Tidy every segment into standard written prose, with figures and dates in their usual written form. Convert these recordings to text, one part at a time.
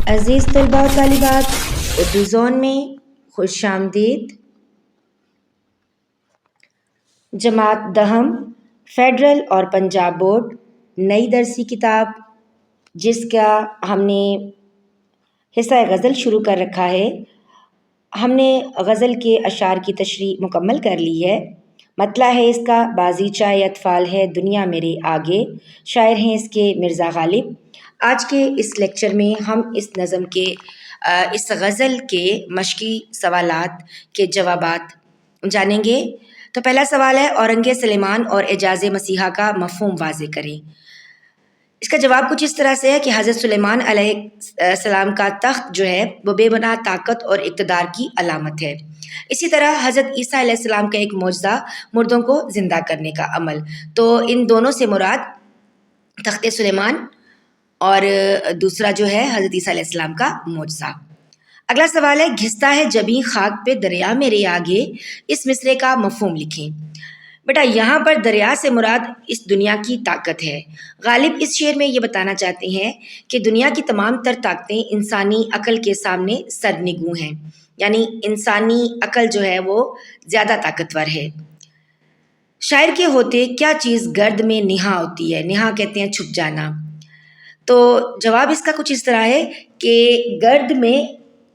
عزیز طلباء و طالبات، اردو زون میں خوش آمدید۔ جماعت دہم فیڈرل اور پنجاب بورڈ نئی درسی کتاب جس کا ہم نے حصہ غزل شروع کر رکھا ہے۔ ہم نے غزل کے اشعار کی تشریح مکمل کر لی ہے۔ مطلع ہے اس کا بازیچہ اطفال ہے دنیا میرے آگے، شاعر ہیں اس کے مرزا غالب۔ آج کے اس لیکچر میں ہم اس نظم کے اس غزل کے مشقی سوالات کے جوابات جانیں گے۔ تو پہلا سوال ہے، اورنگ سلیمان اور اعجاز مسیحا کا مفہوم واضح کریں۔ اس کا جواب کچھ اس طرح سے ہے کہ حضرت سلیمان علیہ السلام کا تخت جو ہے وہ بے پناہ طاقت اور اقتدار کی علامت ہے۔ اسی طرح حضرت عیسیٰ علیہ السلام کا ایک معجزہ مردوں کو زندہ کرنے کا عمل۔ تو ان دونوں سے مراد تخت سلیمان اور دوسرا جو ہے حضرت عیسیٰ علیہ السلام کا معجزہ۔ اگلا سوال ہے، گھستا ہے جبیں خاک پہ دریا میرے آگے، اس مصرعے کا مفہوم لکھیں۔ بیٹا یہاں پر دریا سے مراد اس دنیا کی طاقت ہے۔ غالب اس شعر میں یہ بتانا چاہتے ہیں کہ دنیا کی تمام تر طاقتیں انسانی عقل کے سامنے سرنگوں ہیں، یعنی انسانی عقل جو ہے وہ زیادہ طاقتور ہے۔ شاعر کے ہوتے کیا چیز گرد میں نہا ہوتی ہے؟ نہا کہتے ہیں چھپ جانا۔ تو جواب اس کا کچھ اس طرح ہے کہ گرد میں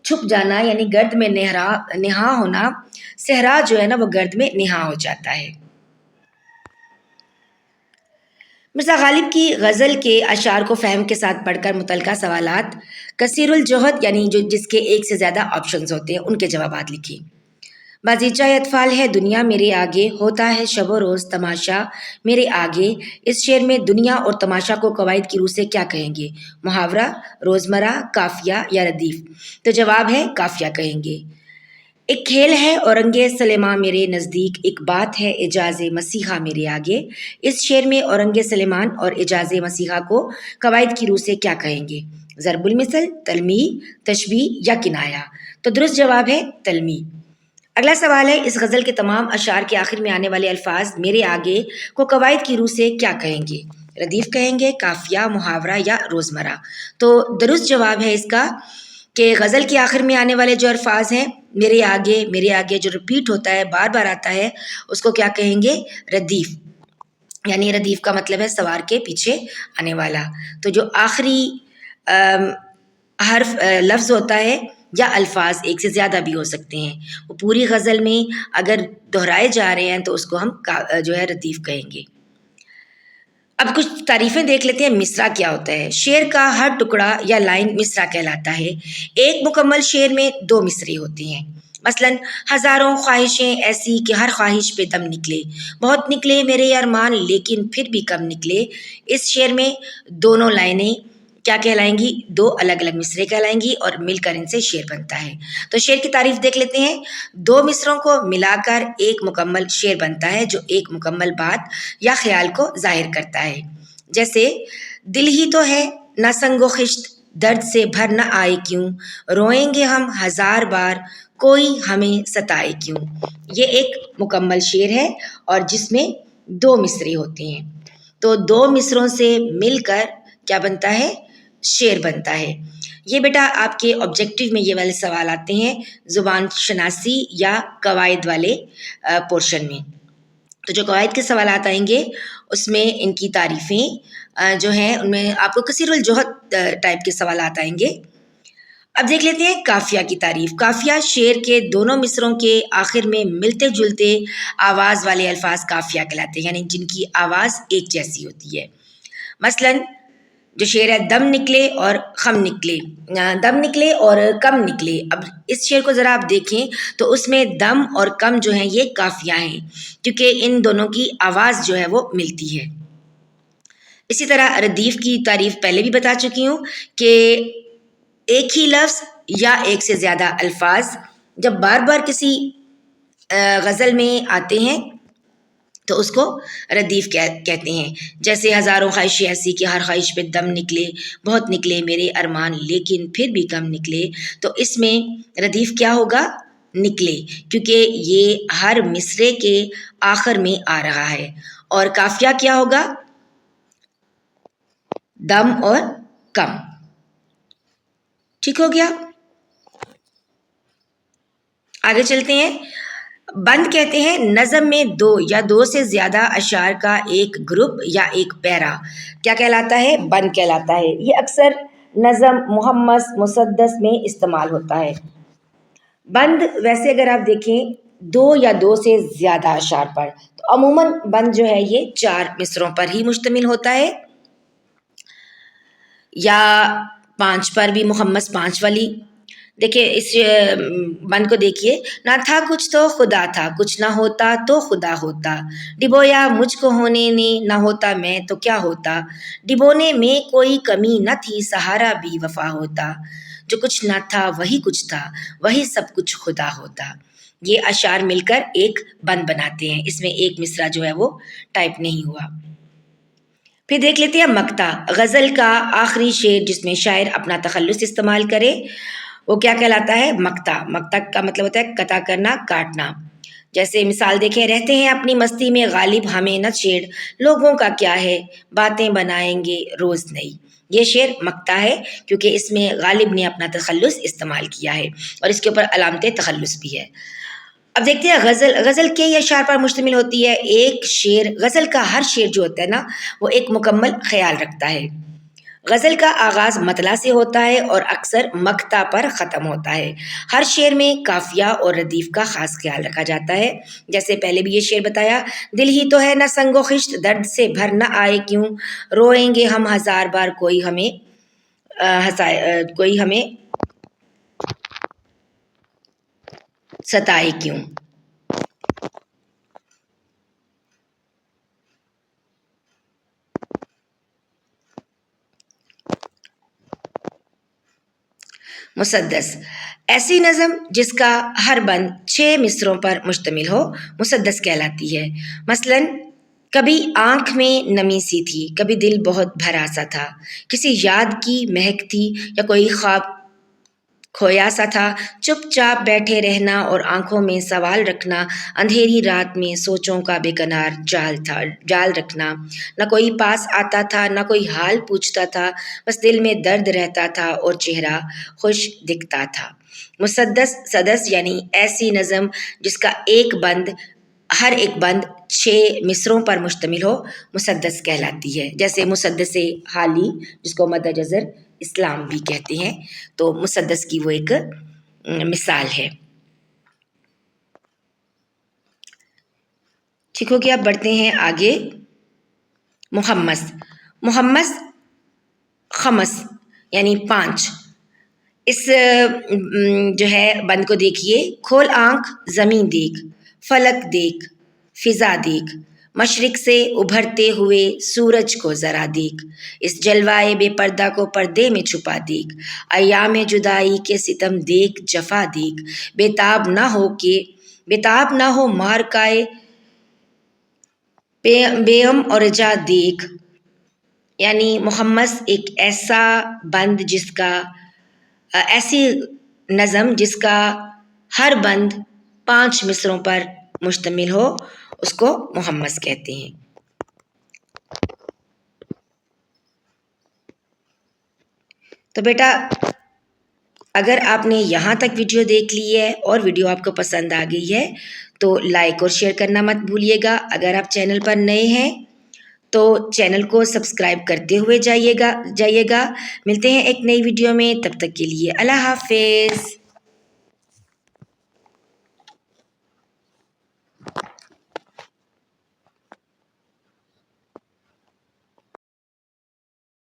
چھپ جانا یعنی گرد میں نہا ہونا، صحرا جو ہے نا وہ گرد میں نہا ہو جاتا ہے۔ مرزا غالب کی غزل کے اشعار کو فہم کے ساتھ پڑھ کر متعلقہ سوالات کثیر الجہد یعنی جس کے ایک سے زیادہ آپشنز ہوتے ہیں ان کے جوابات لکھیں۔ بازیچہ اطفال ہے دنیا میرے آگے، ہوتا ہے شب و روز تماشا میرے آگے، اس شعر میں دنیا اور تماشا کو قواعد کی روح سے کیا کہیں گے؟ محاورہ، روزمرہ، قافیہ یا ردیف؟ تو جواب ہے قافیہ کہیں گے۔ ایک کھیل ہے اورنگ سلیماں میرے نزدیک، ایک بات ہے اعجاز مسیحا میرے آگے، اس شعر میں اورنگ سلیمان اور اعجاز مسیحا کو قواعد کی روح سے کیا کہیں گے؟ ضرب المثل، تلمیح، تشبیہ یا کنایہ؟ تو درست جواب ہے تلمیح۔ اگلا سوال ہے، اس غزل کے تمام اشعار کے آخر میں آنے والے الفاظ میرے آگے کو قواعد کی روح سے کیا کہیں گے؟ ردیف کہیں گے، قافیہ، محاورہ یا روزمرہ؟ تو درست جواب ہے اس کا کہ غزل کے آخر میں آنے والے جو الفاظ ہیں میرے آگے جو ریپیٹ ہوتا ہے بار بار آتا ہے اس کو کیا کہیں گے؟ ردیف، یعنی ردیف کا مطلب ہے سوار کے پیچھے آنے والا۔ تو جو آخری حرف لفظ ہوتا ہے یا الفاظ ایک سے زیادہ بھی ہو سکتے ہیں، وہ پوری غزل میں اگر دہرائے جا رہے ہیں تو اس کو ہم جو ہے ردیف کہیں گے۔ اب کچھ تعریفیں دیکھ لیتے ہیں۔ مصرع کیا ہوتا ہے؟ شعر کا ہر ٹکڑا یا لائن مصرع کہلاتا ہے۔ ایک مکمل شعر میں 2 مصرعے ہوتے ہیں۔ مثلاً ہزاروں خواہشیں ایسی کہ ہر خواہش پہ دم نکلے، بہت نکلے میرے ارمان لیکن پھر بھی کم نکلے، اس شعر میں دونوں لائنیں کیا کہلائیں گی؟ 2 الگ الگ مصرعے کہلائیں گی اور مل کر ان سے شعر بنتا ہے۔ تو شعر کی تعریف دیکھ لیتے ہیں۔ 2 مصرعوں کو ملا کر ایک مکمل شعر بنتا ہے جو ایک مکمل بات یا خیال کو ظاہر کرتا ہے۔ جیسے دل ہی تو ہے نہ سنگ و خشت، درد سے بھر نہ آئے کیوں، روئیں گے ہم 1000 بار کوئی ہمیں ستائے کیوں۔ یہ ایک مکمل شعر ہے اور جس میں 2 مصرعے ہوتے ہیں۔ تو 2 مصرعوں سے مل کر کیا بنتا ہے؟ شعر بنتا ہے۔ یہ بیٹا آپ کے آبجیکٹیو میں یہ والے سوال آتے ہیں زبان شناسی یا قواعد والے پورشن میں۔ تو جو قواعد کے سوالات آئیں گے اس میں ان کی تعریفیں جو ہیں ان میں آپ کو کثیر الجہد ٹائپ کے سوالات آئیں گے۔ اب دیکھ لیتے ہیں قافیہ کی تعریف۔ قافیہ شعر کے دونوں مصرعوں کے آخر میں ملتے جلتے آواز والے الفاظ قافیہ کہلاتے ہیں، یعنی جن کی آواز ایک جیسی ہوتی ہے۔ مثلاً جو شعر ہے، دم نکلے اور خم نکلے، دم نکلے اور کم نکلے۔ اب اس شعر کو ذرا آپ دیکھیں تو اس میں دم اور کم جو ہیں یہ قافیہ ہیں کیونکہ ان دونوں کی آواز جو ہے وہ ملتی ہے۔ اسی طرح ردیف کی تعریف پہلے بھی بتا چکی ہوں کہ ایک ہی لفظ یا ایک سے زیادہ الفاظ جب بار بار کسی غزل میں آتے ہیں تو اس کو ردیف کہتے ہیں۔ جیسے ہزاروں خواہشیں ایسی کہ ہر خواہش پہ دم نکلے، بہت نکلے میرے ارمان لیکن پھر بھی کم نکلے۔ تو اس میں ردیف کیا ہوگا؟ نکلے، کیونکہ یہ ہر مصرعے کے آخر میں آ رہا ہے۔ اور قافیہ کیا ہوگا؟ دم اور کم۔ ٹھیک ہو گیا؟ آگے چلتے ہیں. بند کہتے ہیں نظم میں دو یا دو سے زیادہ اشعار کا ایک گروپ یا ایک پیرا کیا کہلاتا ہے؟ بند کہلاتا ہے. یہ اکثر نظم محمس مسدس میں استعمال ہوتا ہے. بند ویسے اگر آپ دیکھیں دو یا دو سے زیادہ اشعار پر، تو عموماً بند جو ہے یہ 4 مصروں پر ہی مشتمل ہوتا ہے، یا 5 پر بھی، محمس 5 والی. دیکھیں اس بند کو دیکھیے. نہ تھا کچھ تو خدا تھا، کچھ نہ ہوتا تو خدا ہوتا، ڈبویا مجھ کو ہونے نے، نہ ہوتا میں تو کیا ہوتا، ڈبونے میں کوئی کمی نہ تھی، سہارا بھی وفا ہوتا، جو کچھ نہ تھا وہی کچھ تھا، وہی سب کچھ خدا ہوتا. یہ اشعار مل کر ایک بند بناتے ہیں. اس میں ایک مصرع جو ہے وہ ٹائپ نہیں ہوا. پھر دیکھ لیتے ہیں مقطع. غزل کا آخری شعر جس میں شاعر اپنا تخلص استعمال کرے وہ کیا کہلاتا ہے؟ مقطع. مقطع کا مطلب ہوتا ہے قطع کرنا، کاٹنا. جیسے مثال دیکھیں، رہتے ہیں اپنی مستی میں غالب ہمیں نہ چھیڑ، لوگوں کا کیا ہے باتیں بنائیں گے روز نئی. یہ شعر مقطع ہے کیونکہ اس میں غالب نے اپنا تخلص استعمال کیا ہے اور اس کے اوپر علامت تخلص بھی ہے. اب دیکھتے ہیں غزل. غزل کے اشعار پر مشتمل ہوتی ہے. ایک شعر، غزل کا ہر شعر جو ہوتا ہے نا وہ ایک مکمل خیال رکھتا ہے. غزل کا آغاز مطلع سے ہوتا ہے اور اکثر مقطع پر ختم ہوتا ہے. ہر شعر میں قافیہ اور ردیف کا خاص خیال رکھا جاتا ہے. جیسے پہلے بھی یہ شعر بتایا، دل ہی تو ہے نہ سنگ و خشت، درد سے بھر نہ آئے کیوں، روئیں گے ہم 1000 بار کوئی ہمیں کوئی ہمیں ستائے کیوں. مسدس ایسی نظم جس کا ہر بند 6 مصروں پر مشتمل ہو مسدس کہلاتی ہے. مثلاً کبھی آنکھ میں نمی سی تھی، کبھی دل بہت بھرا سا تھا، کسی یاد کی مہک تھی یا کوئی خواب کھویا سا تھا، چپ چاپ بیٹھے رہنا اور آنکھوں میں سوال رکھنا، اندھیری رات میں سوچوں کا بے کنار جال رکھنا، نہ کوئی پاس آتا تھا نہ کوئی حال پوچھتا تھا، بس دل میں درد رہتا تھا اور چہرہ خوش دکھتا تھا. مسدس یعنی ایسی نظم جس کا ہر ایک بند 6 مصروں پر مشتمل ہو مسدس کہلاتی ہے. جیسے مسدس حالی جس کو مد جزر اسلام بھی کہتے ہیں، تو مسدس کی وہ ایک مثال ہے. ٹھیک ہو گیا؟ اب بڑھتے ہیں آگے. محمس خمس یعنی 5. اس جو ہے بند کو دیکھیے. کھول آنکھ زمین دیکھ، فلک دیکھ، فضا دیکھ، مشرق سے ابھرتے ہوئے سورج کو ذرا دیکھ، اس جلوائے بے پردہ کو پردے میں چھپا دیکھ، ایام جدائی کے ستم دیکھ، جفا دیکھ، بےتاب نہ ہو مارکائے بیم اور رجا دیکھ. یعنی محمس ایک ایسا بند ایسی نظم جس کا ہر بند 5 مصروں پر مشتمل ہو اس کو محمس کہتے ہیں. تو بیٹا اگر آپ نے یہاں تک ویڈیو دیکھ لی ہے اور ویڈیو آپ کو پسند آ گئی ہے تو لائک اور شیئر کرنا مت بھولیے گا. اگر آپ چینل پر نئے ہیں تو چینل کو سبسکرائب کرتے ہوئے جائیے گا. ملتے ہیں ایک نئی ویڈیو میں، تب تک کے لیے اللہ حافظ.